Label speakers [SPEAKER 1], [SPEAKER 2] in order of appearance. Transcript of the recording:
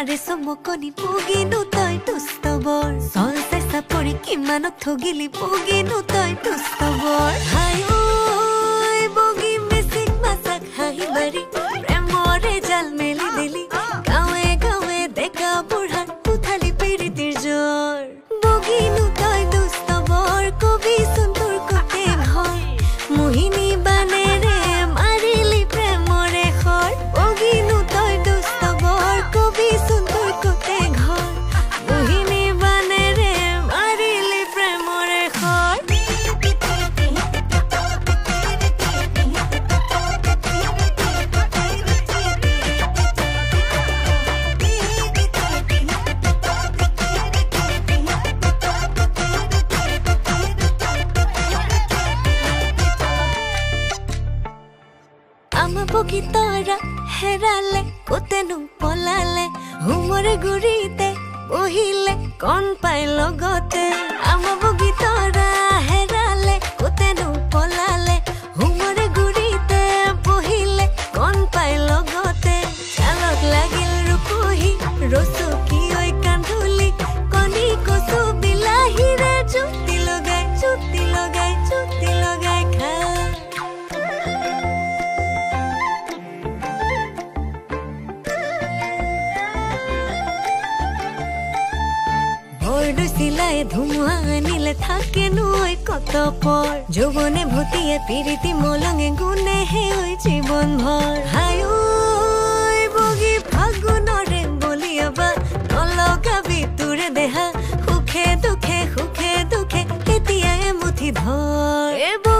[SPEAKER 1] মাৰে চমকনি পুগিনো তই দুষ্টবৰ চল চেষ্টা পৰি কিমানক ঠগিলি পুগিনো তই দুষ্টবৰ হাই ঐ বগী মিচিক মাছাক হাঁহি বাৰী প্ৰেমৰে জাল মেলি দিলি গাঁৱে গাঁৱে ডেকা বুঢ়াক উঠালি প্ৰীতিৰ জ্বৰ বগিনো তই দুষ্টবৰ কবিচোন তোৰ কোটে ঘৰ মোহিনী বানেৰে মাৰিলি প্ৰেমৰে খৰ বগিনো তই দুষ্টবৰ কবিচোন তোৰ কোটে ঘৰ মোহিনী বানেৰে মাৰিলি প্ৰেমৰে খৰ আমা বগী তৰা হেৰালে কোতেনো পলালে হুমৰে গুৰিতে বহিলে কণ পাই লগতে আমা বগী তৰা হেৰালে কোতেনো পলালে হুমৰে গুৰিতে বহিলে কণ পাই লগতে চালক লাগিল ৰূপহী ৰচকী ঐ কান্ধুলি কণী কচু বিলাহীৰে জুতি লগাই জুতি লগাই জুতি লগাই খা চিলাই ধুমুহা আনিলে থাকে নৈ কত পৰ যৌৱনে ভটিয়ে পিৰিতি মলঙে গুণে হে ঐ জীৱন ভৰ হাই ঐ বগী ফাগুনৰে বলিয়াবা নলগাবি তোৰে দেহা সুখে দুখে এতিয়া এমুঠি ধৰ